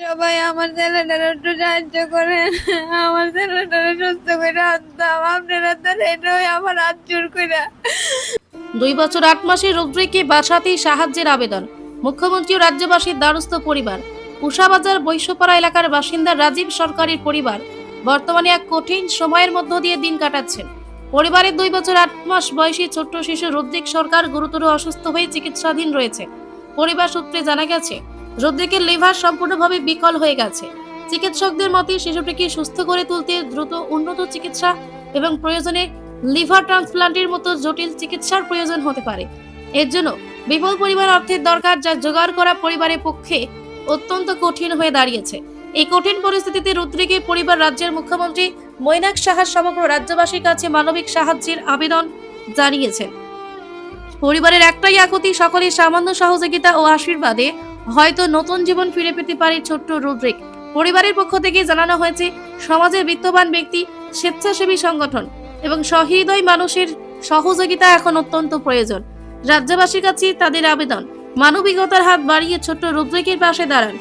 সবাই আমার ছেলেটার একটু সাহায্য করেন, আমার ছেলেটার সুস্থ করে আনতাম, আপনারা তো এটাই আমার হাত জোর করে। 2 বছর 8 মাসের রুদ্রিকে বাঁচাতেই সাহায্যের আবেদন। মুখ্যমন্ত্রী ও রাজ্যবাসীর দ্বারস্থ পরিবার। উষাবাজার বৈশ্যপাড়া এলাকার বাসিন্দা রাজীব সরকারের পরিবার বর্তমানে এক কঠিন সময়ের মধ্য দিয়ে দিন কাটাচ্ছেন। পরিবারের 2 বছর 8 মাস বয়সী ছোট্ট শিশু রুদ্রিক সরকার গুরুতর অসুস্থ হয়ে চিকিৎসাধীন রয়েছে। পরিবার সূত্রে জানা গেছে, রুদ্রিকের লিভার সম্পূর্ণভাবে বিকল হয়ে গেছে। চিকিৎসকদের মতে শিশুটিকে সুস্থ করে তুলতে দ্রুত উন্নত চিকিৎসা এবং প্রয়োজনে লিভার ট্রান্সপ্লান্টের মতো জটিল চিকিৎসার প্রয়োজন হতে পারে। এর জন্য বিপুল পরিমাণ অর্থের দরকার, যা জোগাড় করা পরিবারের পক্ষে অত্যন্ত কঠিন হয়ে দাঁড়িয়েছে। এই কঠিন পরিস্থিতিতে রুদ্রিকের পরিবার রাজ্যের মুখ্যমন্ত্রী মৈনাক সাহার সমগ্র রাজ্যবাসীর কাছে মানবিক সাহায্যের আবেদন জানিয়েছেন। পরিবারের একটাই আকুতি, সকলের সামান্য সহযোগিতা ও আশীর্বাদে হয়তো নতুন জীবন ফিরে পেতে পারে ছোট্ট রুদ্রিক। পরিবারের পক্ষ থেকে জানানো হয়েছে, সমাজের বিত্তবান ব্যক্তি, স্বেচ্ছাসেবী সংগঠন এবং সহৃদয় মানুষের সহযোগিতা এখন অত্যন্ত প্রয়োজন। রাজ্যবাসীর কাছে তাদের আবেদন, মানবিকতার হাত বাড়িয়ে ছোট্ট রুদ্রিকের পাশে দাঁড়ান।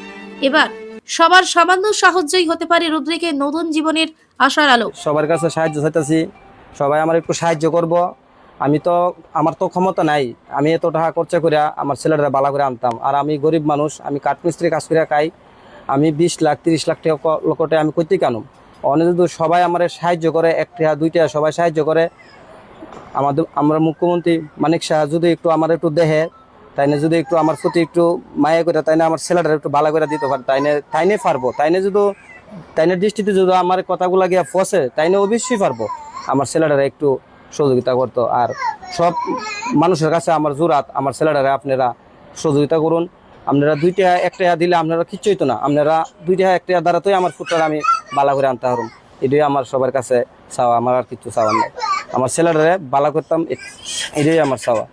এবার সবার সামান্য সাহায্যই হতে পারে রুদ্রিকের নতুন জীবনের আশার আলো। সবার কাছে সাহায্য চাইতেছি, সবাই আমার একটু সাহায্য করব। আমার তো ক্ষমতা নাই, আমি এত টাকা খরচা করে আমার ছেলেরা বালা করে আনতাম, আর আমি গরিব মানুষ, আমি কাঠমিস্ত্রি কাজ করে খাই। আমি 20 লাখ 30 লাখ টাকা লোকটে আমি করতে কেন? অনেক যদি সবাই আমার সাহায্য করে, 1 টাকা 2 টাকা সবাই সাহায্য করে, আমরা মুখ্যমন্ত্রী মানিক শাহ যদি একটু আমার একটু দেহে, তাইনে যদি একটু আমার প্রতি একটু মায়া করে, তাইনে আমার ছেলেটা একটু ভালো করে দিতে পারে, তাইনে পারবো। তাইনের দৃষ্টিতে যদি আমার কথাগুলো গিয়ে ফসে, তাইনে অবশ্যই পারবো আমার ছেলেটারা একটু সহযোগিতা করতো। আর সব মানুষের কাছে আমার জোরাত, আমার ছেলেটারা আপনারা সহযোগিতা করুন। আপনারা 2 টাকা 1 টাকা দিলে আপনারা কিচ্ছু হইতো না, আপনারা 2 টাকা 1 টাকা দ্বারাতেই আমার ফুটটা আমি বালা করে আনতে পারুম। এটাই আমার সবার কাছে চাওয়া, আমার আর কিছু চাওয়ার নাই। আমার ছেলেটারে বালা করতাম, এটাই আমার চাওয়া।